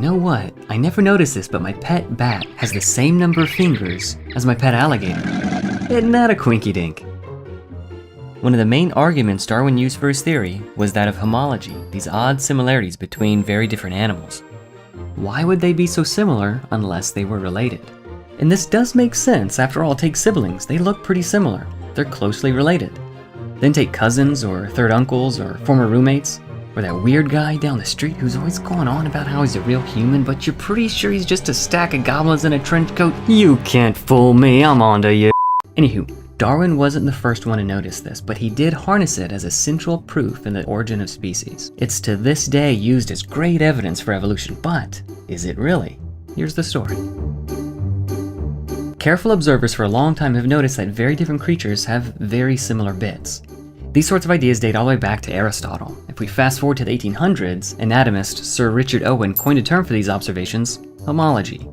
know what? I never noticed this, but my pet bat has the same number of fingers as my pet alligator. Isn't that a quinky dink? One of the main arguments Darwin used for his theory was that of homology, these odd similarities between very different animals. Why would they be so similar unless they were related? And this does make sense. After all, take siblings. They look pretty similar. They're closely related. Then take cousins or third uncles or former roommates, or that weird guy down the street who's always going on about how he's a real human, but you're pretty sure he's just a stack of goblins in a trench coat. You can't fool me, I'm onto you. Anywho, Darwin wasn't the first one to notice this, but he did harness it as a central proof in the origin of species. It's to this day used as great evidence for evolution, but is it really? Here's the story. Careful observers for a long time have noticed that very different creatures have very similar bits. These sorts of ideas date all the way back to Aristotle. If we fast forward to the 1800s, anatomist Sir Richard Owen coined a term for these observations: homology.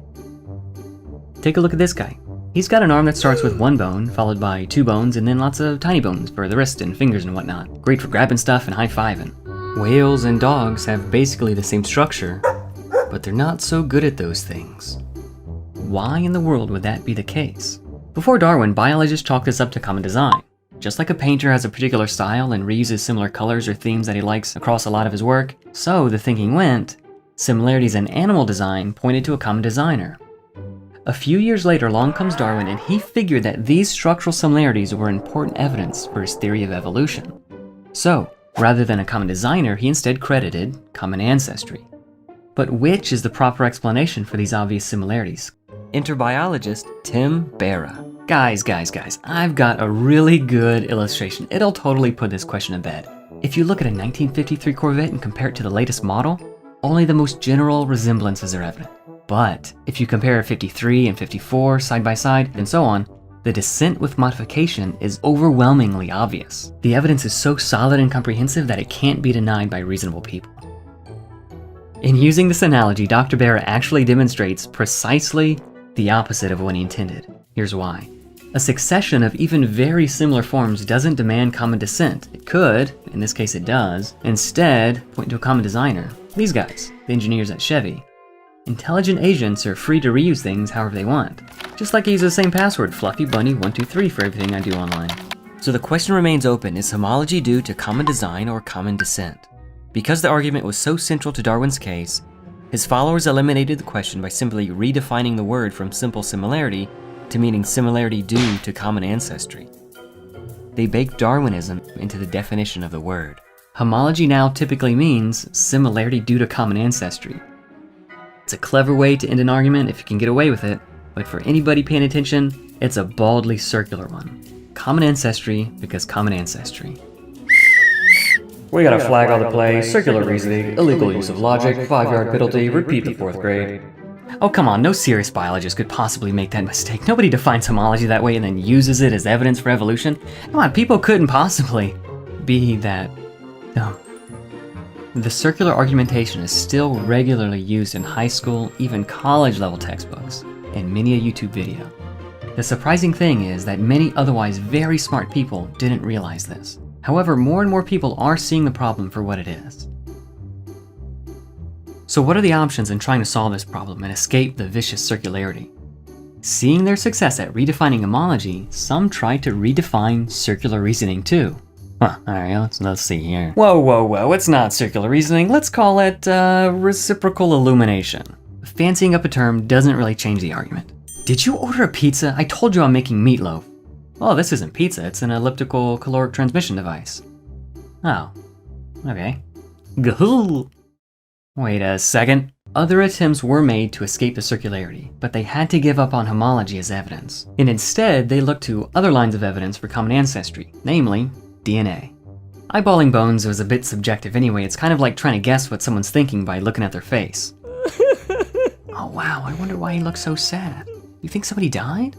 Take a look at this guy. He's got an arm that starts with one bone, followed by two bones, and then lots of tiny bones for the wrist and fingers and whatnot. Great for grabbing stuff and high-fiving. Whales and dogs have basically the same structure, but they're not so good at those things. Why in the world would that be the case? Before Darwin, biologists chalked this up to common design. Just like a painter has a particular style and reuses similar colors or themes that he likes across a lot of his work, so the thinking went, similarities in animal design pointed to a common designer. A few years later, along comes Darwin, and he figured that these structural similarities were important evidence for his theory of evolution. So, rather than a common designer, he instead credited common ancestry. But which is the proper explanation for these obvious similarities? Enter biologist Tim Barra. Guys, I've got a really good illustration. It'll totally put this question to bed. If you look at a 1953 Corvette and compare it to the latest model, only the most general resemblances are evident. But if you compare 53 and 54 side by side and so on, the descent with modification is overwhelmingly obvious. The evidence is so solid and comprehensive that it can't be denied by reasonable people. In using this analogy, Dr. Barra actually demonstrates precisely the opposite of what he intended. Here's why. A succession of even very similar forms doesn't demand common descent. It could, in this case it does, instead point to a common designer. These guys, the engineers at Chevy. Intelligent agents are free to reuse things however they want. Just like I use the same password, FluffyBunny123, for everything I do online. So the question remains open, is homology due to common design or common descent? Because the argument was so central to Darwin's case, his followers eliminated the question by simply redefining the word from simple similarity to meaning similarity due to common ancestry. They baked Darwinism into the definition of the word. Homology now typically means similarity due to common ancestry. It's a clever way to end an argument if you can get away with it, but for anybody paying attention, it's a baldly circular one. Common ancestry because common ancestry. We gotta flag all the play, circular reasoning, illegal use of logic, 5-yard penalty, repeat the 4th grade. Oh come on, no serious biologist could possibly make that mistake. Nobody defines homology that way and then uses it as evidence for evolution. Come on, people couldn't possibly be that dumb. The circular argumentation is still regularly used in high school, even college level textbooks, and many a YouTube video. The surprising thing is that many otherwise very smart people didn't realize this. However, more and more people are seeing the problem for what it is. So what are the options in trying to solve this problem and escape the vicious circularity? Seeing their success at redefining homology, some tried to redefine circular reasoning too. Alright, let's see here. Whoa, it's not circular reasoning, let's call it reciprocal illumination. Fancying up a term doesn't really change the argument. Did you order a pizza? I told you I'm making meatloaf. Oh, this isn't pizza, it's an elliptical caloric transmission device. Oh, okay. Gahoo! Wait a second. Other attempts were made to escape the circularity, but they had to give up on homology as evidence. And instead, they looked to other lines of evidence for common ancestry, namely DNA. Eyeballing bones was a bit subjective anyway. It's kind of like trying to guess what someone's thinking by looking at their face. Oh wow, I wonder why he looks so sad. You think somebody died?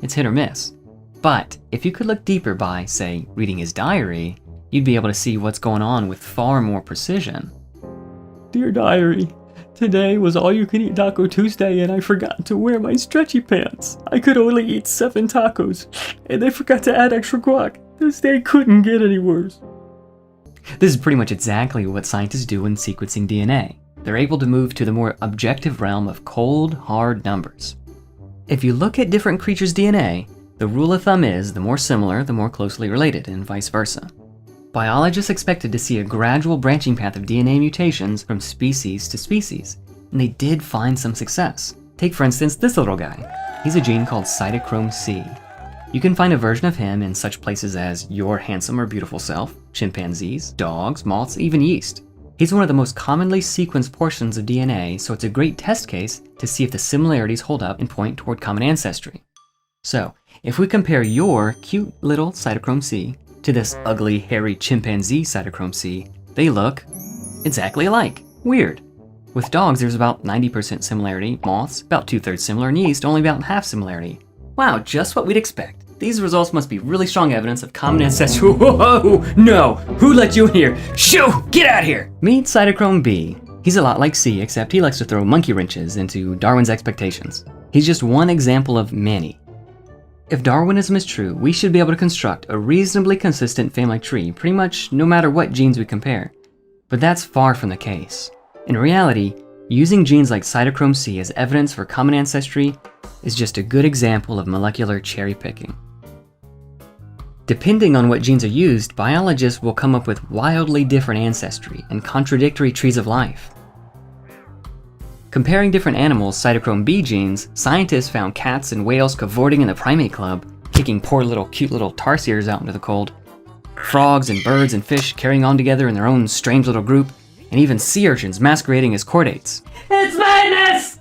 It's hit or miss. But if you could look deeper by, say, reading his diary, you'd be able to see what's going on with far more precision. Dear diary, today was all-you-can-eat Taco Tuesday and I forgot to wear my stretchy pants. I could only eat 7 tacos, and they forgot to add extra guac. This day couldn't get any worse. This is pretty much exactly what scientists do when sequencing DNA. they're able to move to the more objective realm of cold, hard numbers. If you look at different creatures' DNA, the rule of thumb is the more similar, the more closely related, and vice versa. Biologists expected to see a gradual branching path of DNA mutations from species to species, and they did find some success. Take for instance this little guy. He's a gene called cytochrome C. You can find a version of him in such places as your handsome or beautiful self, chimpanzees, dogs, moths, even yeast. He's one of the most commonly sequenced portions of DNA, so it's a great test case to see if the similarities hold up and point toward common ancestry. So, if we compare your cute little cytochrome C to this ugly, hairy chimpanzee cytochrome C, they look exactly alike. Weird. With dogs, there's about 90% similarity, moths, about 2/3 similar, and yeast, only about half similarity. Wow, just what we'd expect. These results must be really strong evidence of common ancestry. Whoa, no, who let you in here? Shoo, get out of here! Meet cytochrome B. He's a lot like C, except he likes to throw monkey wrenches into Darwin's expectations. He's just one example of many. If Darwinism is true, we should be able to construct a reasonably consistent family tree pretty much no matter what genes we compare. But that's far from the case. In reality, using genes like cytochrome C as evidence for common ancestry is just a good example of molecular cherry picking. Depending on what genes are used, biologists will come up with wildly different ancestry and contradictory trees of life. Comparing different animals' cytochrome B genes, scientists found cats and whales cavorting in the primate club, kicking poor little cute little tarsiers out into the cold, frogs and birds and fish carrying on together in their own strange little group, and even sea urchins masquerading as chordates. It's madness!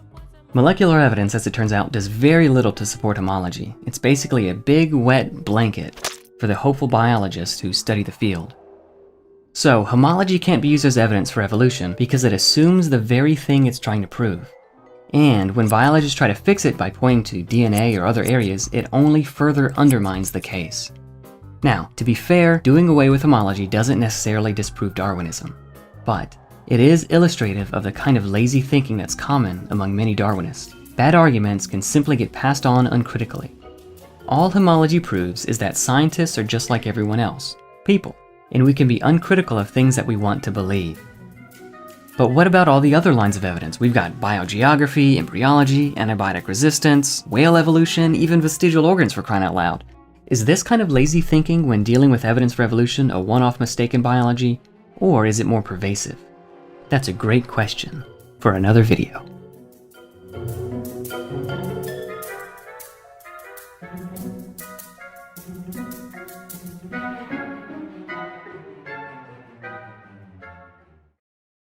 Molecular evidence, as it turns out, does very little to support homology. It's basically a big, wet blanket for the hopeful biologists who study the field. So, homology can't be used as evidence for evolution because it assumes the very thing it's trying to prove. And when biologists try to fix it by pointing to DNA or other areas, it only further undermines the case. Now, to be fair, doing away with homology doesn't necessarily disprove Darwinism, but it is illustrative of the kind of lazy thinking that's common among many Darwinists. Bad arguments can simply get passed on uncritically. All homology proves is that scientists are just like everyone else, people, and we can be uncritical of things that we want to believe. But what about all the other lines of evidence? We've got biogeography, embryology, antibiotic resistance, whale evolution, even vestigial organs, for crying out loud. Is this kind of lazy thinking when dealing with evidence for evolution a one-off mistake in biology, or is it more pervasive? That's a great question for another video.